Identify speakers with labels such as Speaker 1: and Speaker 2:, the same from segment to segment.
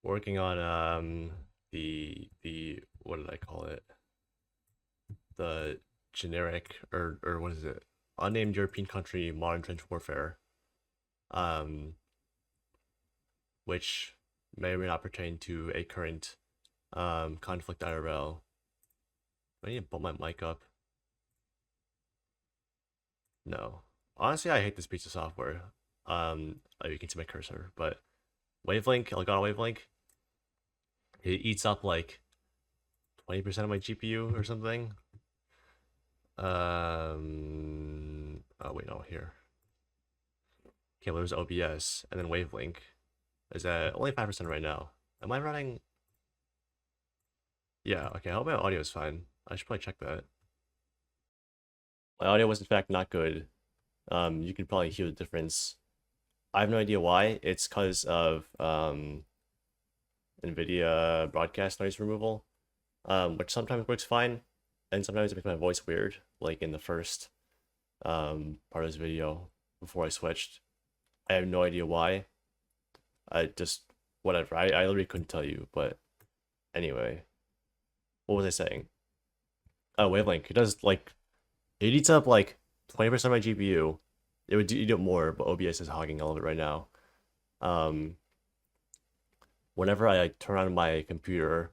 Speaker 1: Working on the what did I call it? The generic or what is it? Unnamed European country modern trench warfare. Um, which may or may not pertain to a current conflict IRL. I need to bump my mic up. No. Honestly, I hate this piece of software. Oh, you can see my cursor, but Wavelink, Elgato Wavelink, it eats up like 20% of my GPU or something. Oh wait, no, here. Okay, well, there's OBS, and then Wavelink is at only 5% right now. Am I running? Yeah, okay, I hope my audio is fine. I should probably check that. My audio was in fact not good. You can probably hear the difference. I have no idea why. It's because of NVIDIA broadcast noise removal, which sometimes works fine, and sometimes it makes my voice weird, like in the first part of this video before I switched. I have no idea why. I just, whatever. I literally couldn't tell you, but anyway, what was I saying? Oh, Wavelength. It does like, it eats up like 20% of my GPU. It would eat up more, but OBS is hogging all of it right now. Um, Whenever I like, turn on my computer,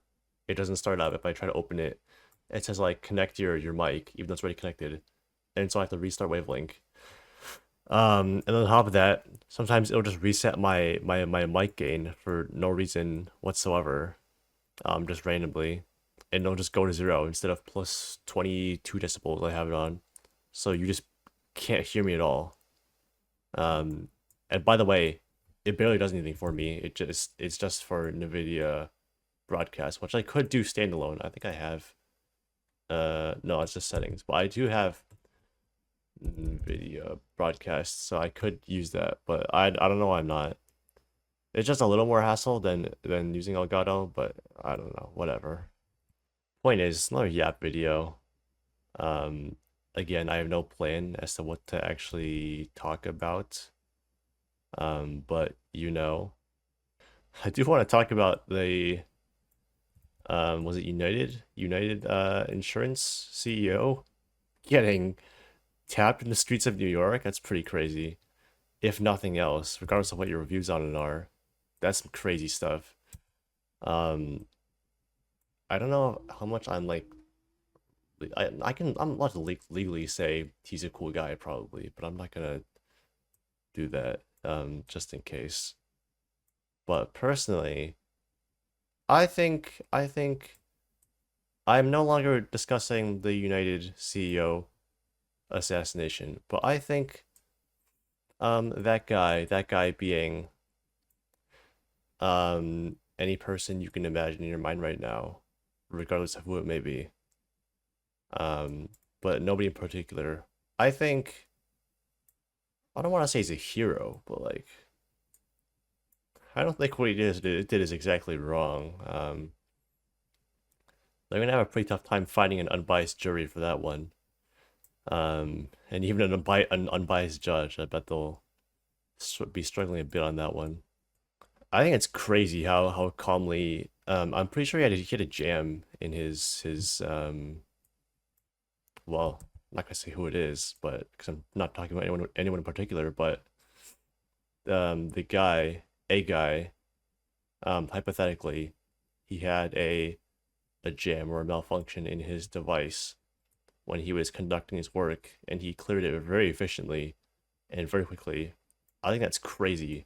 Speaker 1: it doesn't start up. If I try to open it, it says like connect your mic, even though it's already connected, and so I have to restart Wavelength. And on top of that, sometimes it'll just reset my mic gain for no reason whatsoever, just randomly, and it'll just go to zero instead of plus 22 decibels I have it on, so you just can't hear me at all. Um, and by the way, it barely does anything for me. It's just for NVIDIA broadcast, which I could do standalone. I think I have. No, it's just settings, but I do have NVIDIA broadcast, so I could use that, but I don't know why I'm not. It's just a little more hassle than using Elgato, but I don't know, whatever. Point is, another Yap video. Um, Again, I have no plan as to what to actually talk about. But I do want to talk about the was it United Insurance CEO getting tapped in the streets of New York? That's pretty crazy. If nothing else, regardless of what your reviews on it are, that's some crazy stuff. Um, I don't know how much I'm like. I'm allowed to legally say he's a cool guy probably, but I'm not gonna do that. Just in case. But personally, I think I'm no longer discussing the United CEO assassination, but I think that guy being any person you can imagine in your mind right now, regardless of who it may be. Um but nobody in particular. I think I don't want to say he's a hero, but like I don't think what he did is exactly wrong. They're gonna have a pretty tough time finding an unbiased jury for that one. And even an unbiased judge, I bet they'll be struggling a bit on that one. I think it's crazy how calmly. I'm pretty sure he had a jam in his. Well, I'm not gonna say who it is, but because I'm not talking about anyone in particular, but the guy, a guy, hypothetically, he had a jam or a malfunction in his device when he was conducting his work, and he cleared it very efficiently and very quickly. I think that's crazy.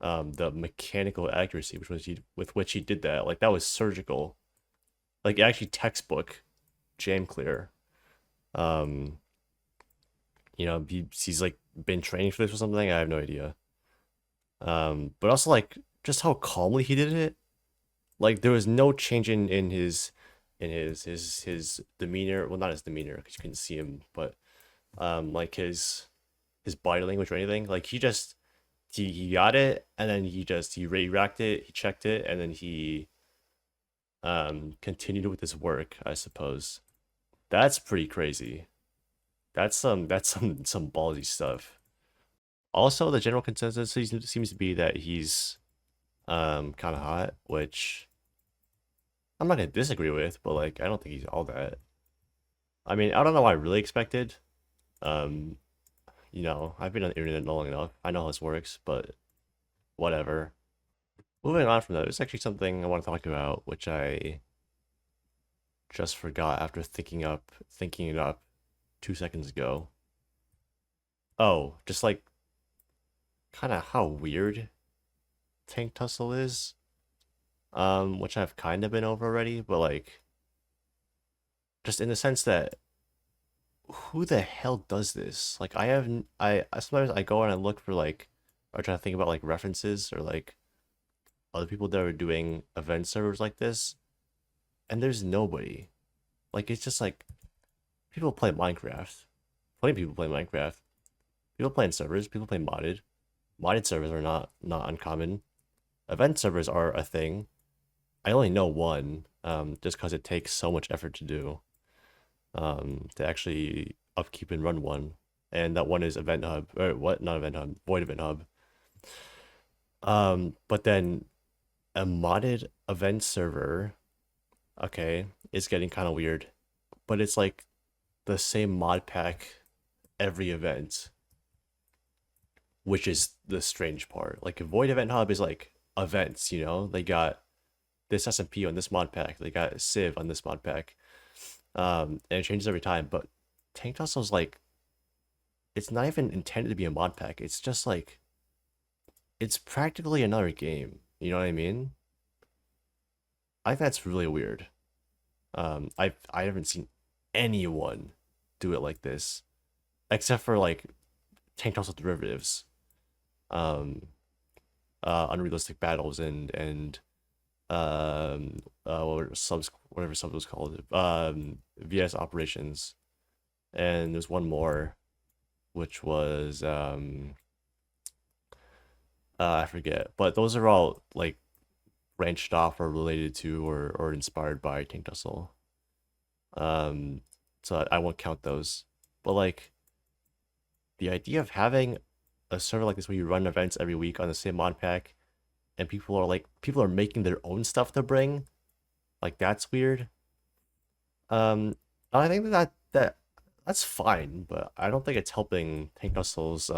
Speaker 1: The mechanical accuracy with which he did that, like that was surgical, like actually textbook jam clear. Um, he's like been training for this or something. I have no idea. But also like just how calmly he did it. Like there was no change in his demeanor. Well, not his demeanor because you couldn't see him, but like his body language or anything. Like he got it, and then he racked it, he checked it, and then he continued with his work, I suppose. That's pretty crazy. That's some ballsy stuff. Also, the general consensus seems to be that he's kind of hot, which I'm not gonna disagree with, but like I don't think he's all that. I mean, I don't know what I really expected. Um, I've been on the internet long enough. I know how this works, but whatever. Moving on from that, there's actually something I want to talk about, which I just forgot after thinking it up 2 seconds ago. Oh, just like kind of how weird Tank Tussle is. Which I've kind of been over already, but like just in the sense that who the hell does this? Like I haven't I sometimes I go and I look for like or try to think about like references or like other people that are doing event servers like this, and there's nobody. Like it's just like people play Minecraft. Plenty of people play Minecraft. People play in servers, people play modded. Modded servers are not uncommon. Event servers are a thing. I only know one, just because it takes so much effort to do, to actually upkeep and run one. And that one is Event Hub, or what? Not Event Hub, Void Event Hub. But then a modded event server, okay, is getting kind of weird, but it's like the same mod pack every event, which is the strange part. Like Void Event Hub is like events, they got this SMP on this mod pack, they got Civ on this mod pack, and it changes every time. But Tank Tussle's like, it's not even intended to be a mod pack. It's just like, it's practically another game. You know what I mean? I think that's really weird. I haven't seen anyone do it like this, except for like Tank Tussle derivatives, um, unrealistic battles and whatever sub was called, VS operations, and there's one more, which was I forget, but those are all like branched off or related to or inspired by Tank Tussle. Um, so I won't count those. But like the idea of having a server like this where you run events every week on the same mod pack, and people are making their own stuff to bring, like that's weird. Um, I think that's fine, but I don't think it's helping Tank Tussle's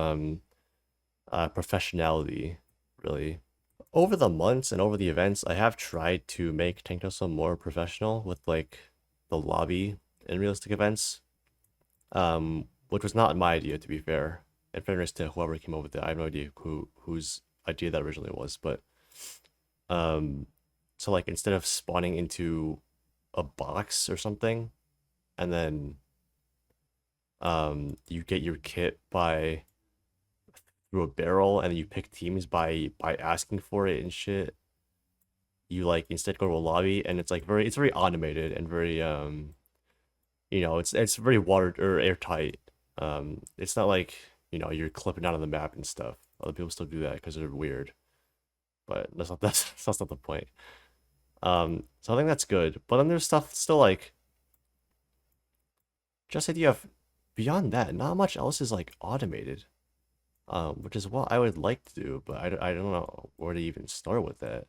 Speaker 1: professionality really. Over the months and over the events, I have tried to make Tank Tussle more professional with like the lobby in realistic events, which was not my idea to be fair. In fairness to whoever came up with it, I have no idea whose idea that originally was, but um, so like instead of spawning into a box or something, and then you get your kit by through a barrel, and you pick teams by asking for it and shit. You like instead go to a lobby, and it's very automated and very it's very water or airtight. It's not like you're clipping out of the map and stuff. Other people still do that because they're weird, but that's not the point. So I think that's good. But then there's stuff still like just the idea of beyond that, not much else is like automated. Which is what I would like to do, but I don't know where to even start with that.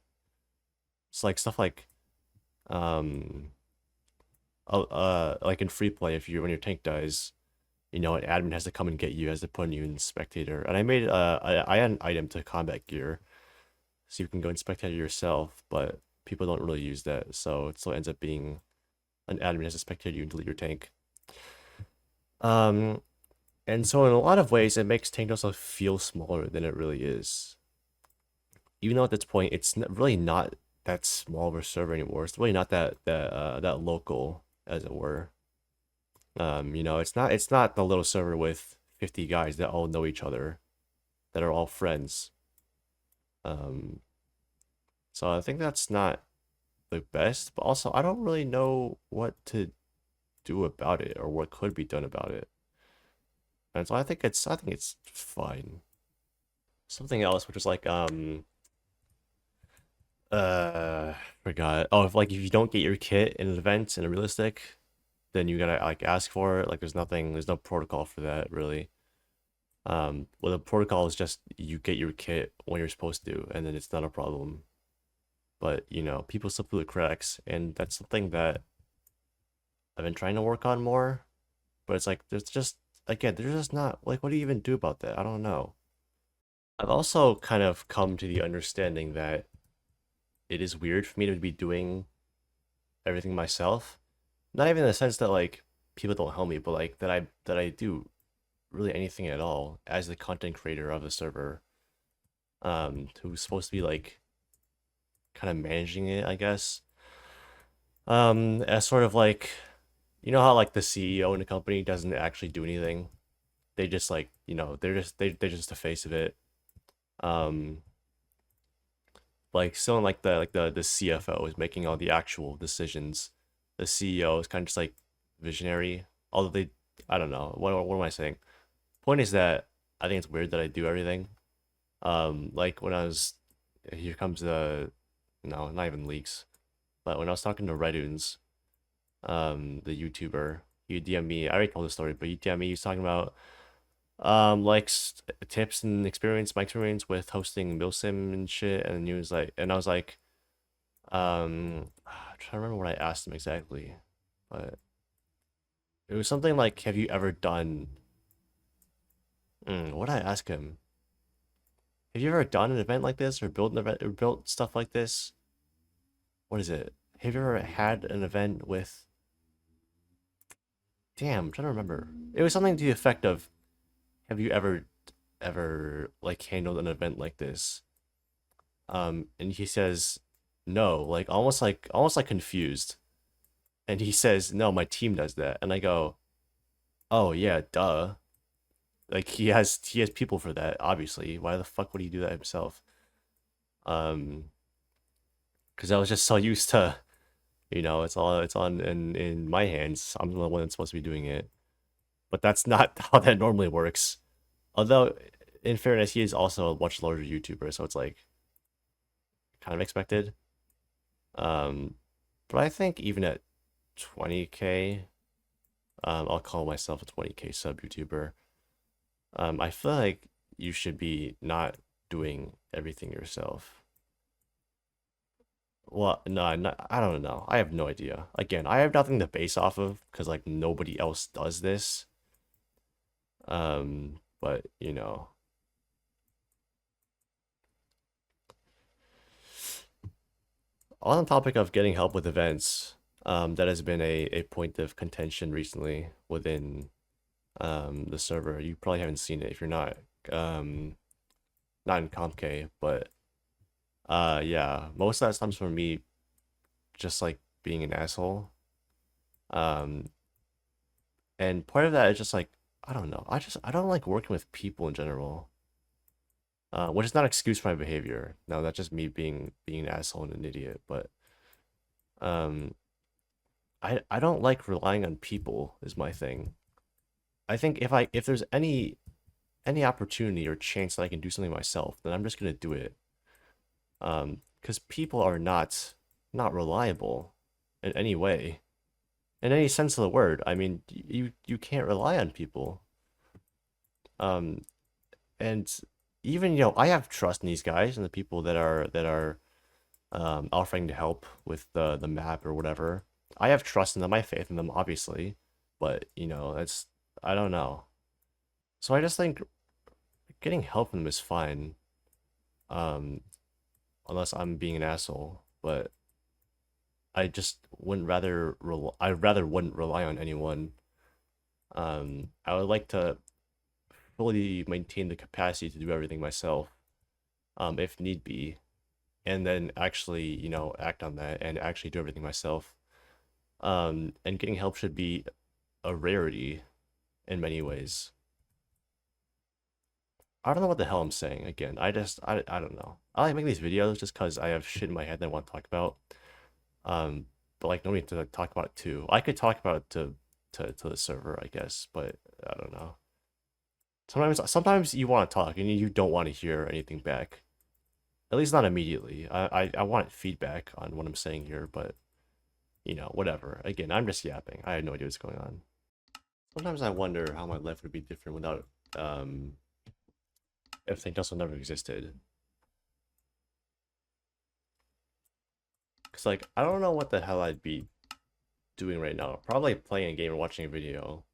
Speaker 1: It's like stuff um like in free play, if you when your tank dies, an admin has to come and get you, has to put you in spectator. And I made I had an item to combat gear, so you can go in spectator yourself, but people don't really use that, so it still ends up being an admin has to spectate you and delete your tank. Um, and so in a lot of ways, it makes Tank Tussle feel smaller than it really is. Even though at this point, it's really not that small of a server anymore. It's really not that local, as it were. It's not the little server with 50 guys that all know each other, that are all friends. Um, so I think that's not the best, but also I don't really know what to do about it or what could be done about it. And so I think it's fine. Something else, which is like forgot. Oh, if you don't get your kit in an event in a realistic, then you gotta like ask for it. Like there's no protocol for that really. Well, the protocol is just you get your kit when you're supposed to, and then it's not a problem. but people slip through the cracks, and that's something that I've been trying to work on more. But it's like there's just not like, what do you even do about that? I don't know. I've also kind of come to the understanding that it is weird for me to be doing everything myself. Not even in the sense that like people don't help me, but like that I do really anything at all as the content creator of the server, who's supposed to be like kind of managing it, I guess. As sort of like, how like the CEO in a company doesn't actually do anything. They just like, they're just the face of it. Um, like still like the CFO is making all the actual decisions. The CEO is kind of just like visionary. Although I don't know. What am I saying? Point is that I think it's weird that I do everything. Like when I was, here comes the, no, not even leaks. But when I was talking to Redunes, the YouTuber, he DM me. I already told the story, but he DM me. He's talking about like tips and my experience with hosting milsim and shit. And he was like, and I was like, I'm trying to remember what I asked him exactly, but it was something like, have you ever done? What did I ask him? Have you ever done an event like this, or built an event, or built stuff like this? What is it? Have you ever had an event with? Damn, I'm trying to remember. It was something to the effect of, have you ever like handled an event like this? And he says, no, like almost like confused. And he says, no, my team does that. And I go, oh yeah, duh. Like he has people for that, obviously. Why the fuck would he do that himself? Um, because I was just so used to, it's on in my hands. I'm the one that's supposed to be doing it. But that's not how that normally works. Although, in fairness, he is also a much larger YouTuber, so it's like kind of expected. Um, but I think even at 20K, I'll call myself a 20K sub YouTuber. I feel like you should be not doing everything yourself. Well, no, I don't know. I have no idea. Again, I have nothing to base off of because like nobody else does this. But on the topic of getting help with events, that has been a point of contention recently within the server. You probably haven't seen it if you're um not in CompK, but yeah, most of that comes from me just like being an asshole. Um, and part of that is just like, I don't know. I don't like working with people in general. Which is not an excuse for my behavior. No, that's just me being an asshole and an idiot. But um, I don't like relying on people is my thing. I think if there's any opportunity or chance that I can do something myself, then I'm just gonna do it. Because people are not reliable in any way, in any sense of the word. I mean, you can't rely on people. Um, and even I have trust in these guys and the people that are offering to help with the map or whatever. I have trust in them. I have faith in them, obviously, but it's I don't know. So I just think getting help from them is fine, um, unless I'm being an asshole. But I rather wouldn't rely on anyone. I would like to fully maintain the capacity to do everything myself, if need be, and then actually, act on that and actually do everything myself. And getting help should be a rarity in many ways. I don't know what the hell I'm saying. Again, I don't know. I like making these videos just because I have shit in my head that I want to talk about. Um, but like no need to like, talk about it too. I could talk about it to the server, I guess, but I don't know. Sometimes you want to talk and you don't want to hear anything back. At least not immediately. I want feedback on what I'm saying here, but whatever. Again, I'm just yapping. I have no idea what's going on. Sometimes I wonder how my life would be different without if St. Justin never existed. Cause like I don't know what the hell I'd be doing right now. Probably playing a game or watching a video.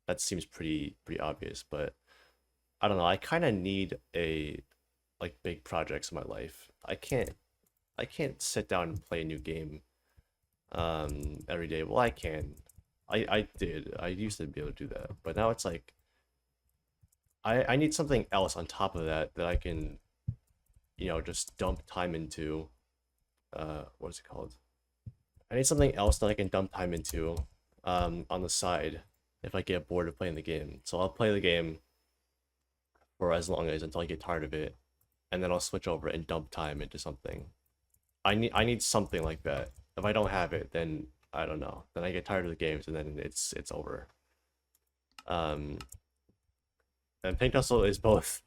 Speaker 1: That seems pretty obvious, but I don't know. I kind of need a like big projects in my life. I can't sit down and play a new game every day. Well, I can. I did. I used to be able to do that, but now it's like I need something else on top of that that I can, just dump time into. What is it called? I need something else that I can dump time into on the side if I get bored of playing the game. So I'll play the game for as long as until I get tired of it, and then I'll switch over and dump time into something. I need something like that. If I don't have it, then I don't know. Then I get tired of the games and then it's over. Um and Pink Tussle is both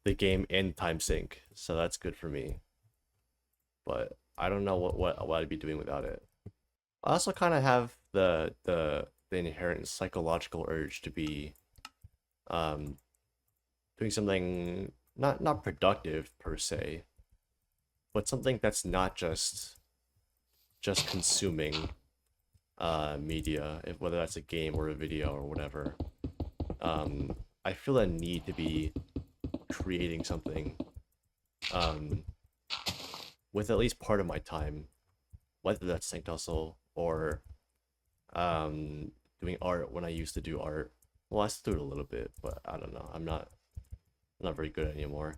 Speaker 1: the game and time sync, so that's good for me. But I don't know what I'd be doing without it. I also kind of have the inherent psychological urge to be um doing something not productive per se, but something that's not just consuming media, if whether that's a game or a video or whatever. I feel a need to be creating something um with at least part of my time, whether that's Sync Tussle or um doing art when I used to do art. Well, I still do it a little bit, but I don't know. I'm not very good anymore.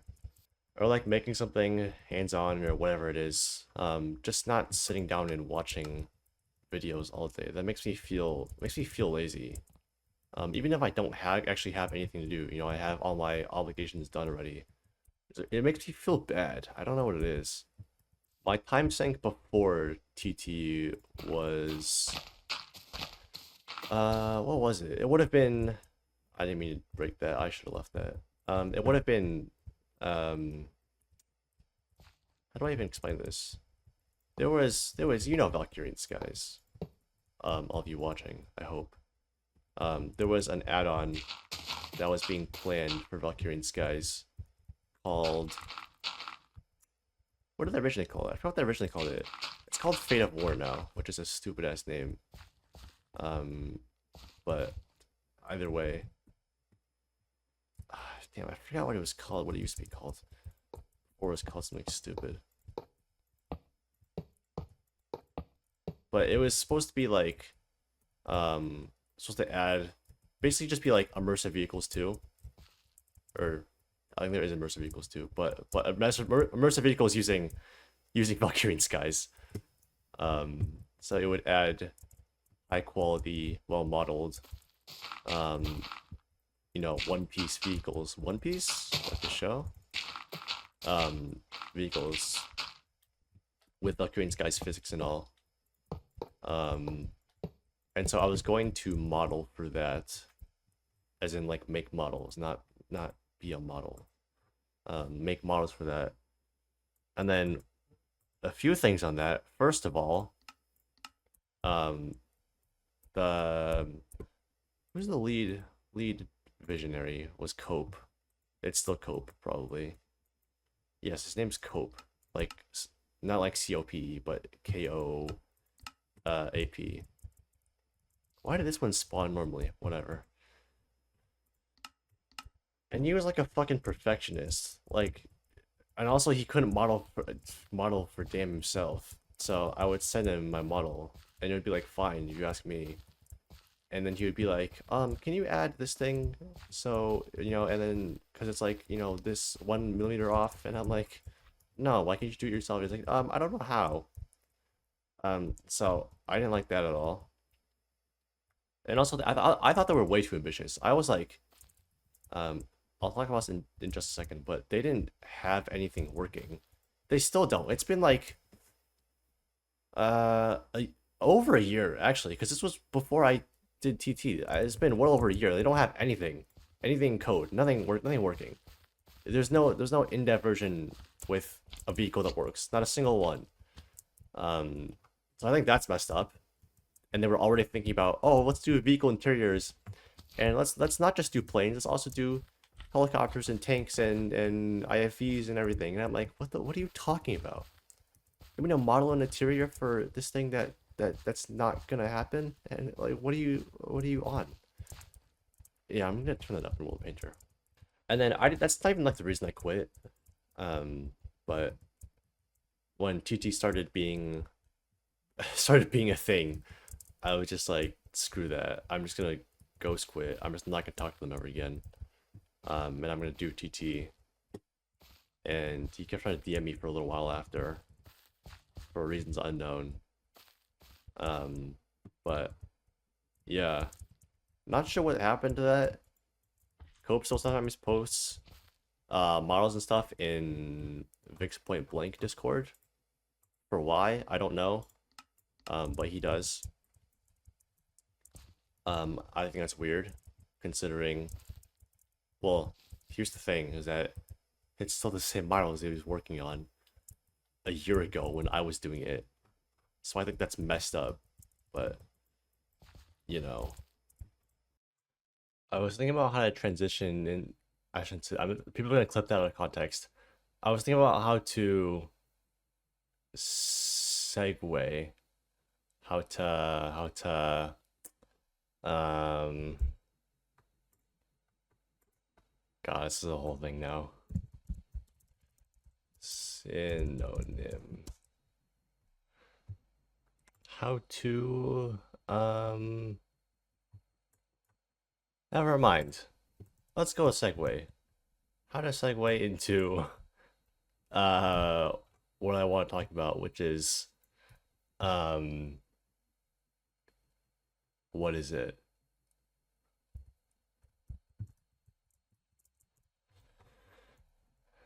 Speaker 1: Or like making something hands-on or whatever it is. Just not sitting down and watching videos all day. That makes me feel lazy. Even if I don't actually have anything to do, I have all my obligations done already. It makes me feel bad. I don't know what it is. My time sync before TT was what was it? It would have been, I didn't mean to break that. I should have left that. It would have been how do I even explain this? There was Valkyrian Skies. All of you watching, I hope. There was an add-on that was being planned for Valkyrian Skies called, what did they originally call it? I forgot what they originally called it. It's called Fate of War now, which is a stupid ass name. But either way, damn, I forgot what it was called. What it used to be called, or it was called something stupid. But it was supposed to be like, supposed to add, basically just be like immersive vehicles too, or I think there is immersive vehicles too, but immersive vehicles using Valkyrian Skies. So it would add high quality, well modeled, um, One Piece vehicles. One Piece, like the show, vehicles with Valkyrian Skies physics and all. And so I was going to model for that, as in like make models, not be a model. Make models for that, and then a few things on that. First of all, the who's the lead visionary was Cope. It's still Cope, probably. Yes, his name's Cope. Like, not like COPE, but KO AP. Why did this one spawn normally? Whatever. And he was like a fucking perfectionist. Like, and also he couldn't model for damn himself. So I would send him my model, and it would be like, fine, you ask me. And then he would be like, can you add this thing? So, and then, because it's like, this 1 millimeter off, and I'm like, no, why can't you do it yourself? He's like, I don't know how. So I didn't like that at all. And also, I thought they were way too ambitious. I was like, I'll talk about this in just a second, but they didn't have anything working. They still don't. It's been like, over a year, actually, because this was before I did TT. It's been well over a year. They don't have anything in code. Nothing working. There's no in-depth version with a vehicle that works. Not a single one. So I think that's messed up. And they were already thinking about, oh, let's do vehicle interiors, and let's not just do planes. Let's also do helicopters and tanks and IFVs and everything. And I'm like, what are you talking about? model an interior for this thing that's not gonna happen? And like, what are you on? Yeah, I'm gonna turn that up in World Painter. And then that's not even like the reason I quit. But when TT started being a thing, I was just like, screw that. I'm just gonna ghost quit. I'm just not gonna talk to them ever again. And I'm gonna do TT. And he kept trying to DM me for a little while after, for reasons unknown. But yeah, not sure what happened to that. Cope still sometimes posts models and stuff in Vic's Point Blank Discord. For why, I don't know. But he does. I think that's weird, considering. Well, here's the thing: is that it's still the same models he was working on a year ago when I was doing it. So I think that's messed up. But you know, I was thinking about how to transition, and I shouldn't say. People are gonna clip that out of context. I was thinking about how to segue, um, God, this is a whole thing now. Synonym. How to, never mind. Let's go a segue. How to segue into, what I want to talk about, which is, what is it?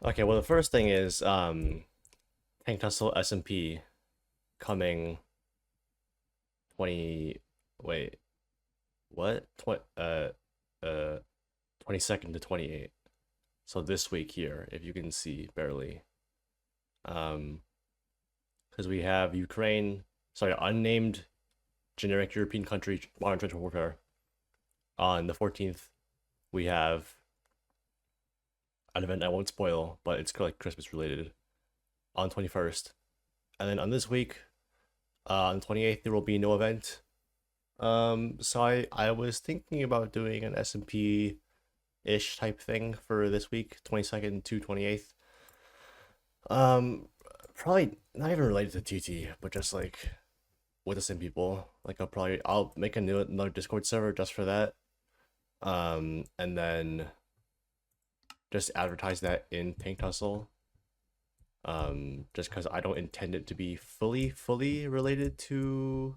Speaker 1: Okay, well, the first thing is, Tank Tussle SMP coming 20, wait, what? 22nd to 28th. So this week here, if you can see barely. Because we have Ukraine, sorry, unnamed generic European country modern trench warfare. On the 14th, we have an event I won't spoil, but it's like Christmas related. On 21st, and then on this week, on 28th, there will be no event. So I was thinking about doing an SMP ish type thing for this week, 22nd to 28th. Probably not even related to TT, but just like with the same people. Like I'll make another Discord server just for that. And then just advertise that in Tank Tussle. Just because I don't intend it to be fully related to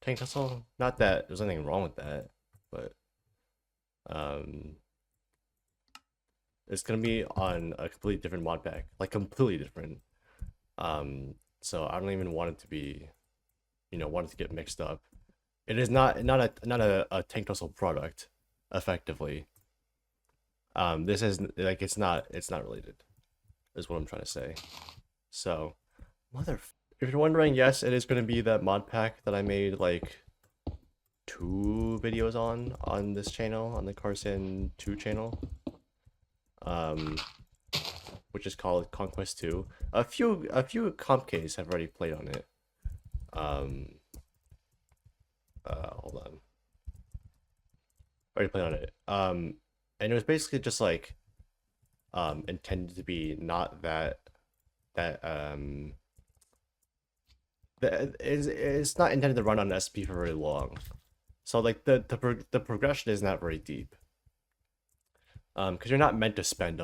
Speaker 1: Tank Tussle. Not that there's anything wrong with that, but it's gonna be on a completely different mod pack, like completely different. So I don't even want it to be, want it to get mixed up. It is not a Tank Tussle product, effectively. This is like it's not related, is what I'm trying to say. So, if you're wondering, yes, it is gonna be that mod pack that I made like 2 videos on this channel, on the qarsan 2 channel. Which is called Conquest 2. A few comp Ks have already played on it. Hold on. Already played on it. And it was basically just like intended to be not that it's not intended to run on SP for very long. So like the progression is not very deep. Because you're not meant to spend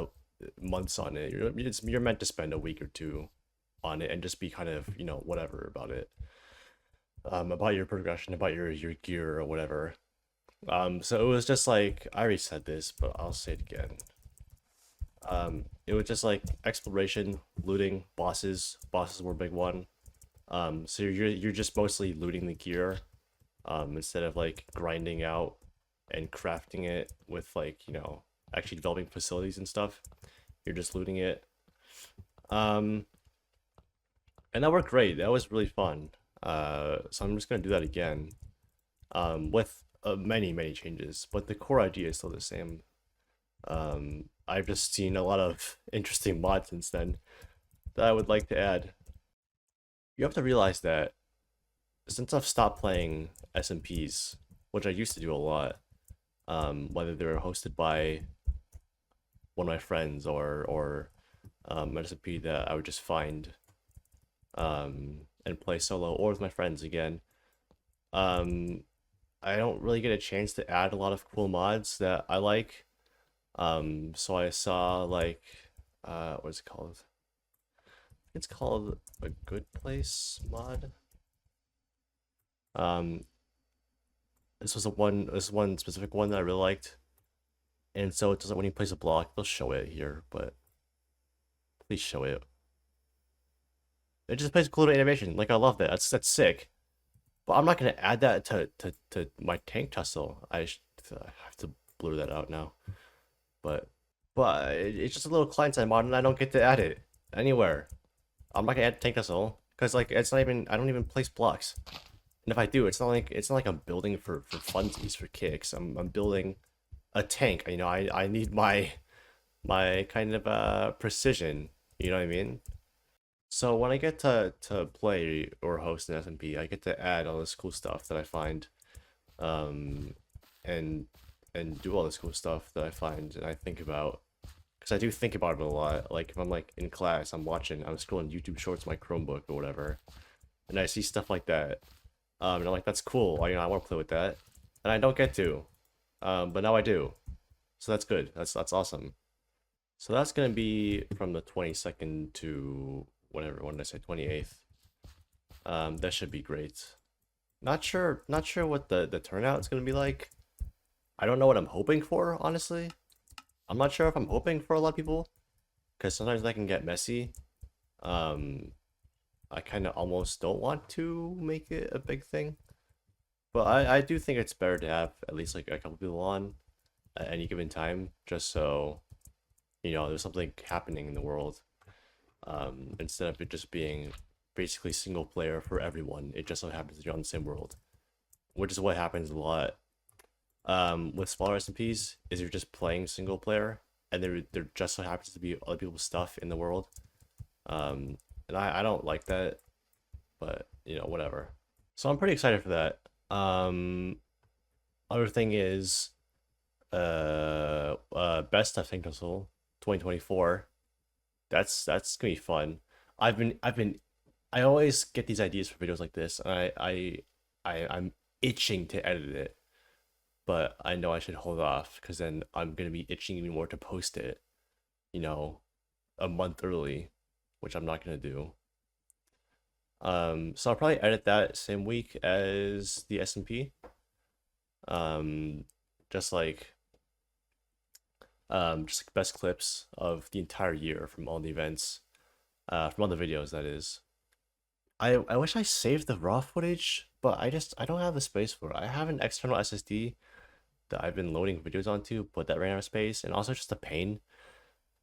Speaker 1: months on it. You're meant to spend a week or 2 on it and just be kind of whatever about it. About your progression, about your gear or whatever. So it was just like, I already said this, but I'll say it again. It was just like exploration, looting, bosses. Bosses were a big one. So you're just mostly looting the gear, instead of like grinding out and crafting it with like actually developing facilities and stuff. You're just looting it. And that worked great. That was really fun. So I'm just gonna do that again. With many changes, but the core idea is still the same. I've just seen a lot of interesting mods since then that I would like to add. you have to realize that since I've stopped playing SMPs, which I used to do a lot, whether they were hosted by one of my friends or an SMP that I would just find and play solo or with my friends again. Um, I don't really get a chance to add a lot of cool mods that I like. So I saw like what's it called? It's called a good place mod. Um, this one specific one that I really liked. And so it doesn't when he plays a block, they'll show it here, but please show it. It just plays a cool animation. Like I love that. That's sick. But I'm not gonna add that to my tank tussle. I have to blur that out now. But it's just a little client-side mod, and I don't get to add it anywhere. I'm not gonna add tank tussle because like it's not even I don't even place blocks. And if I do, it's not like I'm building for funsies for kicks. I'm building a tank. You know, I need my kind of precision. You know what I mean? So when I get to play or host an SMP, I get to add all this cool stuff that I find, um, and do all this cool stuff that I find and I think about, because I do think about it a lot. Like if I'm like in class, I'm scrolling YouTube Shorts on my Chromebook or whatever, and I see stuff like that, and I'm like, that's cool. I want to play with that, and I don't get to, but now I do, so that's good. That's awesome. So that's gonna be from the 22nd to whatever. When did I say 28th? That should be great. Not sure what the turnout is gonna be like. I don't know what I'm hoping for, honestly. I'm not sure if I'm hoping for a lot of people, because sometimes that can get messy. Um, I kind of almost don't want to make it a big thing, but I do think it's better to have at least like a couple people on at any given time, just so you know there's something happening in the world. Instead of it just being basically single player for everyone, it just so happens that you're on the same world, which is what happens a lot with smaller SMPs. Is you're just playing single player, and there just so happens to be other people's stuff in the world. And I don't like that, but you know whatever. So I'm pretty excited for that. Other thing is best of Tank Tussle 2024. That's gonna be fun. I've been I always get these ideas for videos like this, and I'm itching to edit it, but I know I should hold off because then I'm gonna be itching even more to post it, you know, a month early, which I'm not gonna do. So I'll probably edit that same week as the SMP. Um, just like just like best clips of the entire year from all the events, from all the videos that is. I wish I saved the raw footage, but I don't have the space for it. I have an external SSD that I've been loading videos onto, but that ran out of space, and also just a pain,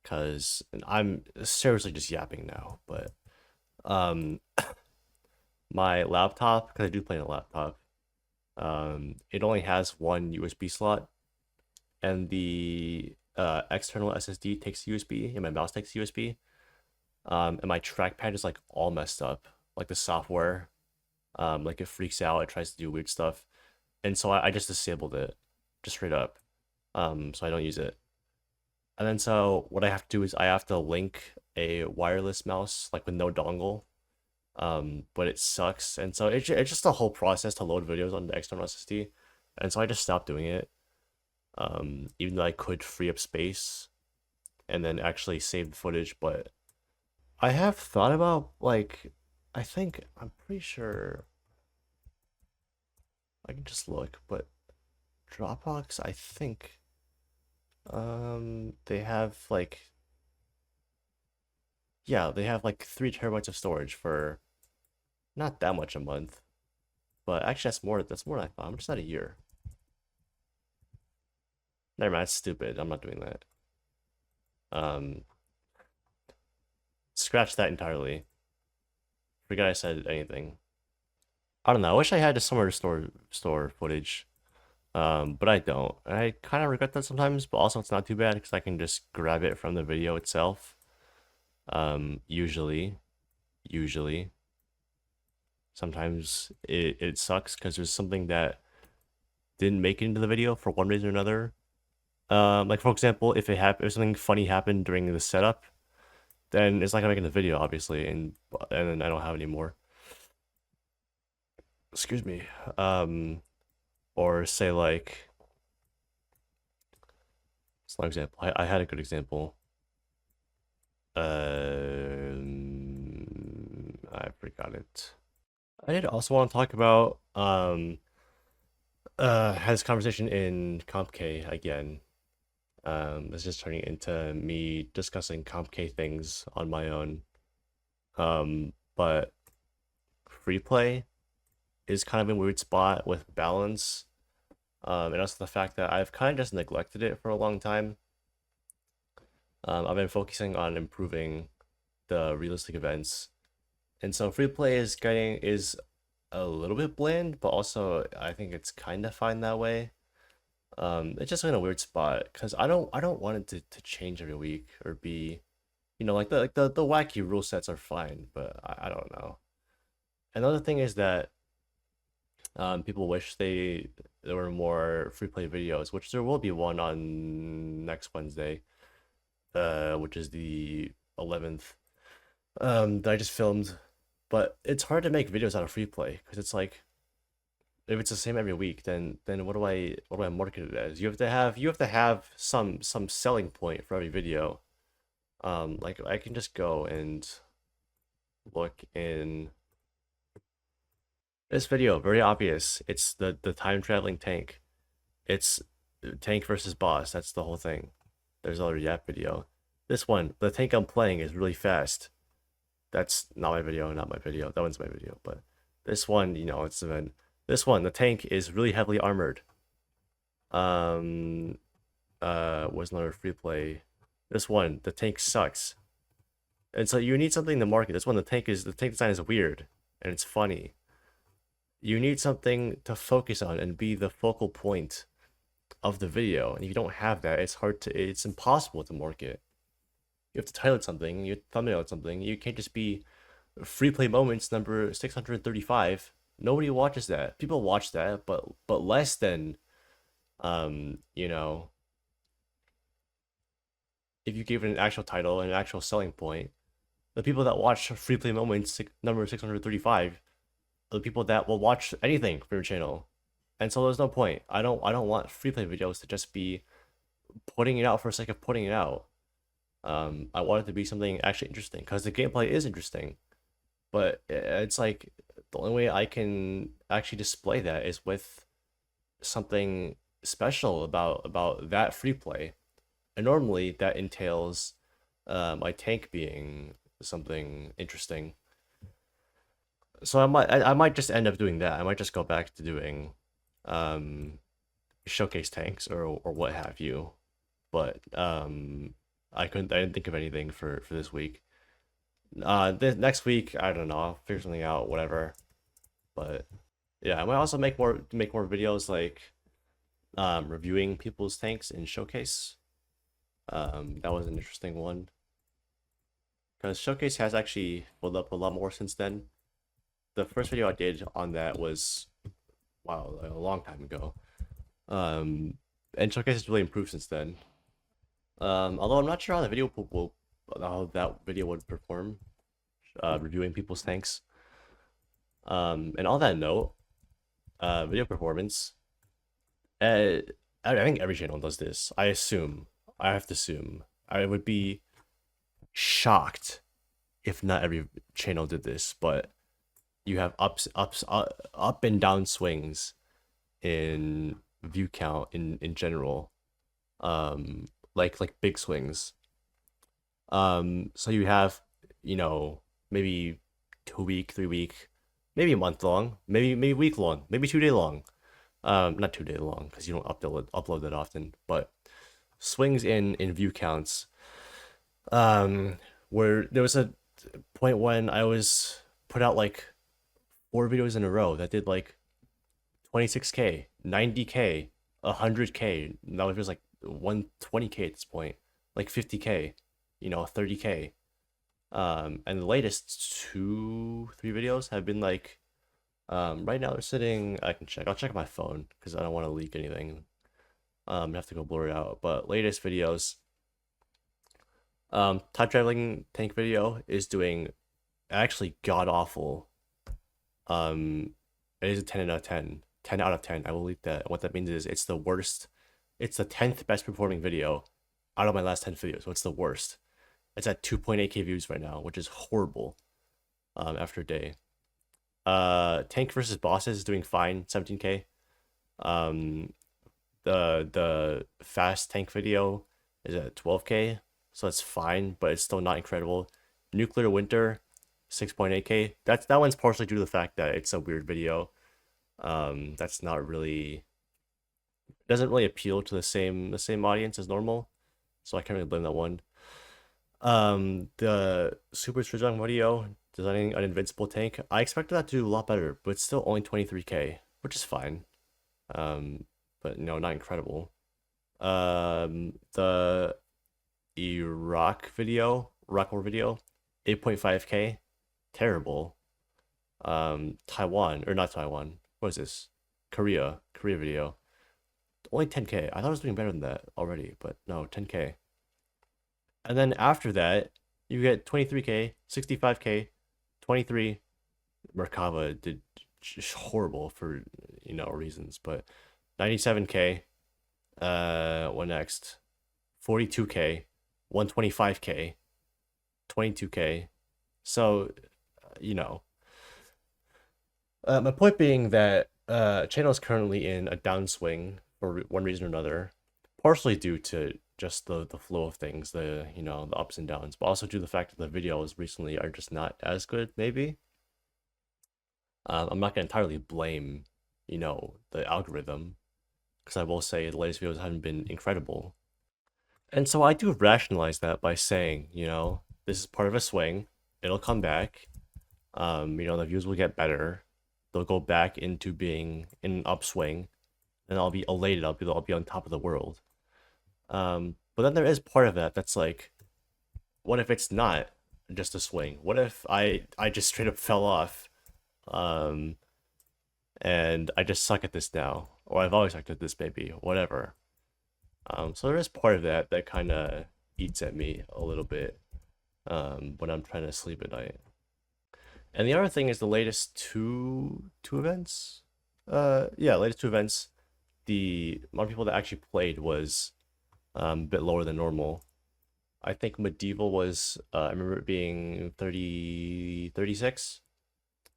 Speaker 1: cause I'm seriously just yapping now. But um, my laptop, cause I do play on a laptop, it only has one USB slot, and the external SSD takes USB, and my mouse takes USB. And my trackpad is like all messed up, like the software, like it freaks out, it tries to do weird stuff, and so I just disabled it, just straight up, so I don't use it. And then so what I have to do is I have to link a wireless mouse, like with no dongle, but it sucks, and so it's just a whole process to load videos on the external SSD, and so I just stopped doing it. Even though I could free up space and then actually save the footage, but I have thought about like I'm pretty sure I can just look, but Dropbox, I think they have like yeah, they have like 3 TB of storage for not that much a month. But actually that's more than I thought. I'm just at a year. Never mind, that's stupid. I'm not doing that. Um Scratch that entirely. Forget I said anything. I don't know. I wish I had somewhere to store footage. But I don't. I kind of regret that sometimes, but also it's not too bad because I can just grab it from the video itself. Usually. Sometimes it sucks because there's something that didn't make it into the video for one reason or another. Like for example, if something funny happened during the setup, then it's not gonna make it in the video, obviously, and then I don't have any more. Excuse me. Or say like, it's not an example. I had a good example. I forgot it. I did also want to talk about had this conversation in Comp K again. It's just turning into me discussing Comp K things on my own. But free play is kind of a weird spot with balance. And also the fact that I've kind of just neglected it for a long time. I've been focusing on improving the realistic events, and so free play is a little bit bland, but also I think it's kind of fine that way. It's just in a weird spot because I don't want it to change every week or be, like the wacky rule sets are fine, but I don't know. Another thing is that people wish there were more free play videos, which there will be one on next Wednesday, which is the 11th, that I just filmed. But it's hard to make videos out of free play because it's like if it's the same every week, then what do I market it as? You have to have some selling point for every video. Like I can just go and look in this video, very obvious. It's the time traveling tank. It's tank versus boss. That's the whole thing. There's another Yap video. This one, the tank I'm playing is really fast. That's not my video, not my video. That one's my video, but this one, it's event. This one, the tank is really heavily armored. Was another free play. This one, the tank sucks. And so you need something to market. This one, the tank design is weird and it's funny. You need something to focus on and be the focal point of the video. And if you don't have that, it's impossible to market. You have to title it something, you thumbnail it something. You can't just be free play moments number 635. Nobody watches that. People watch that, but less than if you gave it an actual title and an actual selling point. The people that watch free play moments number 635 are the people that will watch anything from your channel. And so there's no point. I don't want free play videos to just be putting it out for the sake of putting it out. I want it to be something actually interesting because the gameplay is interesting, but it's like the only way I can actually display that is with something special about that free play, and normally that entails my tank being something interesting. So I might just end up doing that. I might just go back to doing showcase tanks or what have you, but I didn't think of anything for this week. This next week, I don't know, I'll figure something out, whatever. But yeah, I might also make more videos like reviewing people's tanks in showcase. That was an interesting one because showcase has actually filled up a lot more since then. The first video I did on that was, wow, a long time ago. And showcase has really improved since then. Although I'm not sure how how that video would perform, reviewing people's tanks. And on that note, video performance. I think every channel does this. I have to assume. I would be shocked if not every channel did this, but you have up and down swings in view count in general. Like big swings. So you have, maybe 2 week, 3 week, maybe a month long, maybe week long, maybe 2 day long. Not 2 day long because you don't upload that often, but swings in view counts. Where there was a point when I was put out like 4 videos in a row that did like 26K, 90K, 100K. Now it feels like 120K at this point, like 50K, 30K. And the latest 2-3 videos have been like Right now they're sitting. I can check. I'll check my phone because I don't want to leak anything. I have to go blur it out. But latest videos, time traveling tank video is doing actually god awful. Um, it is a 10 out of 10. 10 out of 10. I will leak that. What that means is it's the worst. It's the 10th best performing video out of my last 10 videos. So it's the worst. It's at 2.8k views right now, which is horrible. After a day. Tank versus bosses is doing fine, 17k. Um, the fast tank video is at 12k, so it's fine, but it's still not incredible. Nuclear winter, 6.8k. That one's partially due to the fact that it's a weird video. That's not really doesn't really appeal to the same audience as normal, so I can't really blame that one. The Super Stridong video designing an invincible tank, I expected that to do a lot better, but it's still only 23k, which is fine. But no, not incredible. The Iraq war video, 8.5k, terrible. Taiwan or not Taiwan? What is this? Korea video, only 10k. I thought I was doing better than that already, but no, 10k. And then after that, you get 23k, 65k, 23. Merkava did just horrible for reasons, but 97k. What next? 42k, 125k, 22k. So, you know, my point being that channel is currently in a downswing for one reason or another, partially due to just the flow of things, the ups and downs, but also due to the fact that the videos recently are just not as good, maybe. I'm not gonna entirely blame, the algorithm, because I will say the latest videos haven't been incredible. And so I do rationalize that by saying, this is part of a swing. It'll come back. The views will get better. They'll go back into being in an upswing, and I'll be elated. I'll be on top of the world. But then there is part of that that's like, what if it's not just a swing? What if I just straight up fell off, and I just suck at this now, or I've always sucked at this, maybe, whatever. So there is part of that that kind of eats at me a little bit, when I'm trying to sleep at night. And the other thing is the latest two events. Yeah, latest two events. The amount of people that actually played was a bit lower than normal. I think medieval was I remember it being 36.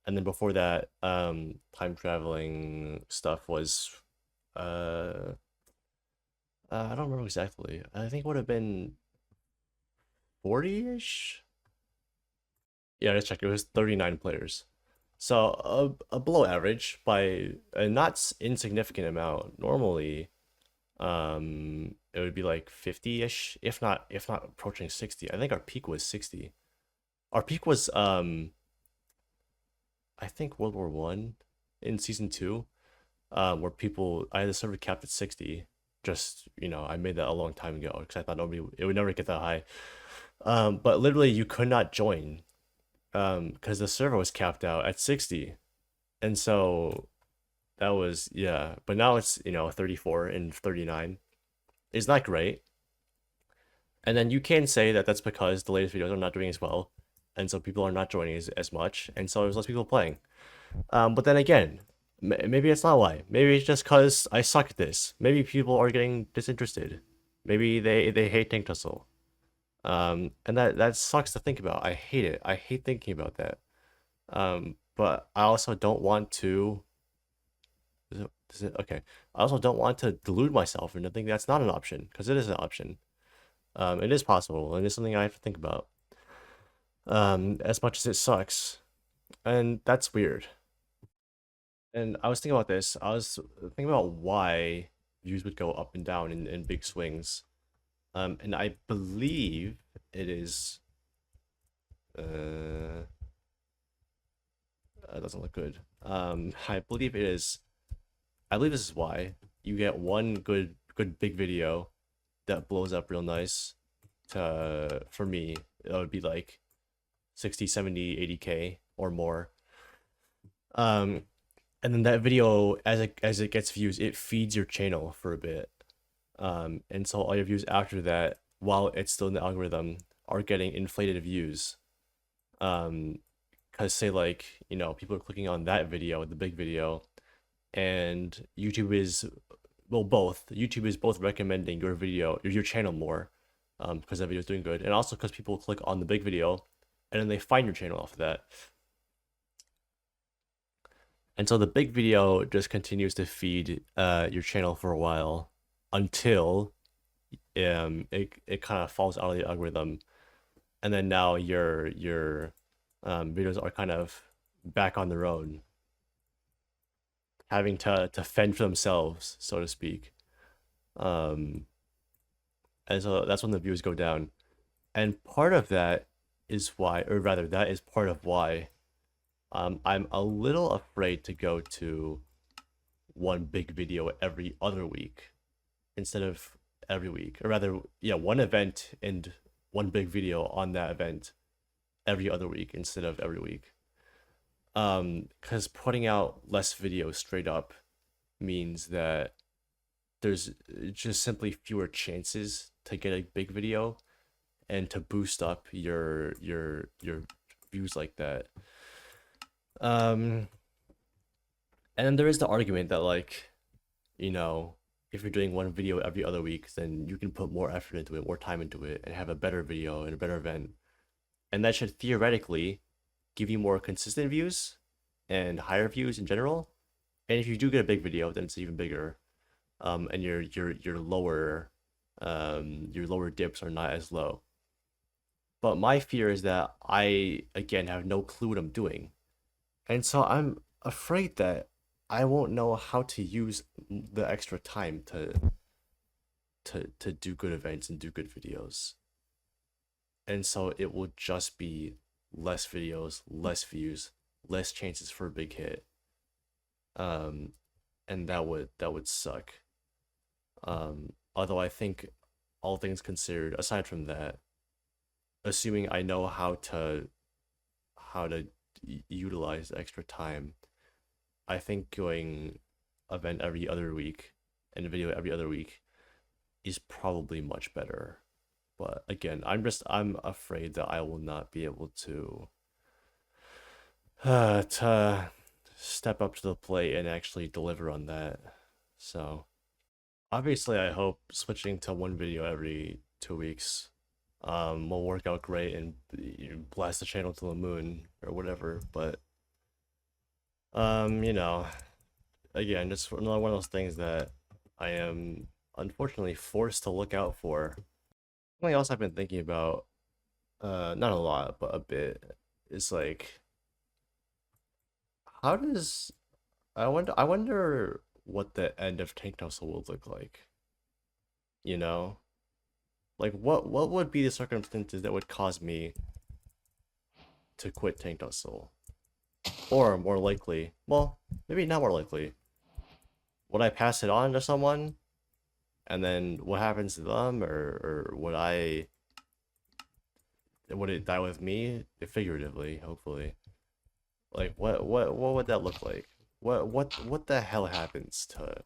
Speaker 1: And then before that, time traveling stuff was I don't remember exactly. I think it would have been 40-ish. Yeah, let's check. It was 39 players. So a below average by a not insignificant amount. Normally, it would be like 50-ish, if not approaching 60. I think our peak was 60. Our peak was I think World War One in season two, where I had the server capped at 60. Just, I made that a long time ago because I thought it would never get that high. But literally you could not join because the server was capped out at 60. And so that was, yeah, but now it's 34 and 39. It's not great. And then you can say that that's because the latest videos are not doing as well, and so people are not joining as much, and so there's less people playing. But then again, maybe it's not why. Maybe it's just because I suck at this. Maybe people are getting disinterested. Maybe they hate Tank Tussle. And that sucks to think about. I hate it. I hate thinking about that. But I also don't want to. Okay? I also don't want to delude myself into thinking that's not an option, because it is an option. It is possible, and it's something I have to think about. As much as it sucks, and that's weird. And I was thinking about this. I was thinking about why views would go up and down in big swings. And I believe it is. That doesn't look good. I believe it is. I believe this is why you get one good big video that blows up real nice. For me, it would be like 60, 70, 80k or more. and then that video, as it gets views, it feeds your channel for a bit. And so all your views after that, while it's still in the algorithm, are getting inflated views. Because say like, people are clicking on that video, the big video, and YouTube is, well, both. YouTube is both recommending your video, your channel more, because that video is doing good, and also because people click on the big video, and then they find your channel off of that. And so the big video just continues to feed your channel for a while until it kind of falls out of the algorithm, and then now your videos are kind of back on their own, having to fend for themselves, so to speak. Um, and so that's when the views go down. And part of that is why, or rather, that is part of why I'm a little afraid to go to one big video every other week instead of every week, or rather, yeah, one event and one big video on that event every other week instead of every week. Because putting out less videos straight up means that there's just simply fewer chances to get a big video and to boost up your views like that. Um, and then there is the argument that, like, you know, if you're doing one video every other week, then you can put more effort into it, more time into it, and have a better video and a better event. And that should theoretically give you more consistent views and higher views in general. And if you do get a big video, then it's even bigger. And your lower dips are not as low. But my fear is that I again have no clue what I'm doing. And so I'm afraid that I won't know how to use the extra time to do good events and do good videos. And so it will just be less videos, less views, less chances for a big hit. Um, and that would suck. Although I think all things considered, aside from that, assuming I know how to utilize the extra time, I think going event every other week and a video every other week is probably much better. But again, I'm afraid that I will not be able to step up to the plate and actually deliver on that. So obviously, I hope switching to one video every 2 weeks will work out great and blast the channel to the moon or whatever. But you know, again, just another one of those things that I am unfortunately forced to look out for. Something else I've been thinking about, not a lot, but a bit, is like, how does I wonder what the end of Tank Tussle will look like. You know, like what would be the circumstances that would cause me to quit Tank Tussle, or more likely, well, maybe not more likely, would I pass it on to someone, and then what happens to them, or would it die with me, figuratively, hopefully. Like what would that look like? What the hell happens to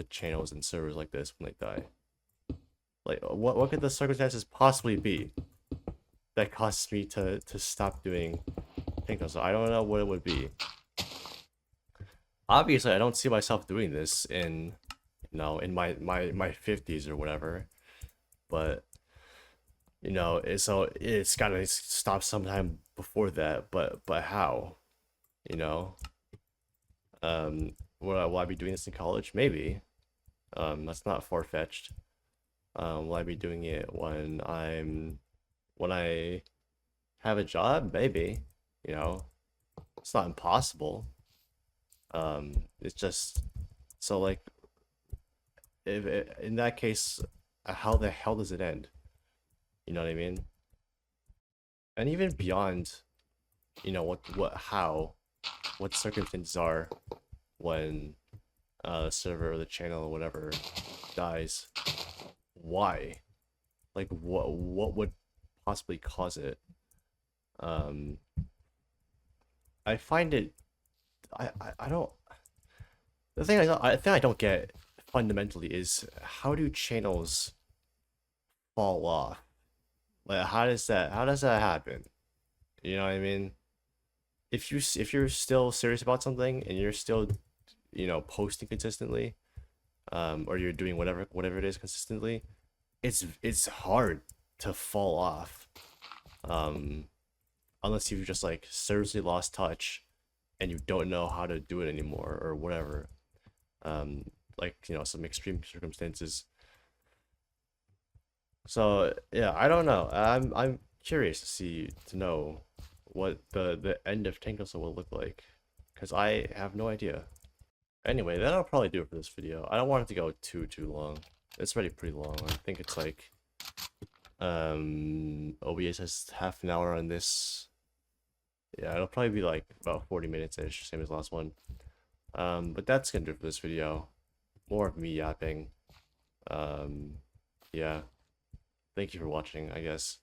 Speaker 1: channels and servers like this when they die? Like what could the circumstances possibly be that causes me to stop doing things? So I don't know what it would be. Obviously, I don't see myself doing this in, in my 50s or whatever. But so it's gotta stop sometime before that. But how? You know, will I be doing this in college? Maybe. That's not far fetched. Will I be doing it when I have a job? Maybe. It's not impossible. It's just, so like, if in that case, how the hell does it end? You know what I mean? And even beyond, what circumstances are when the server or the channel or whatever dies. Why? Like, what would possibly cause it? Um, I find it. I don't. The thing I don't get fundamentally is how do channels fall off? Like how does that happen? You know what I mean? If you're still serious about something and you're still, you know, posting consistently, or you're doing whatever it is consistently, it's hard to fall off. Um, Unless you've just like seriously lost touch and you don't know how to do it anymore or whatever. Like, you know, some extreme circumstances. So yeah, I don't know. I'm curious to know what the end of Tankoso will look like, because I have no idea. Anyway, that'll probably do it for this video. I don't want it to go too long. It's already pretty long. I think it's like OBS has half an hour on this. Yeah, it'll probably be like about 40 minutes ish, same as last one. But that's gonna do it for this video. More of me yapping. Yeah. Thank you for watching, I guess.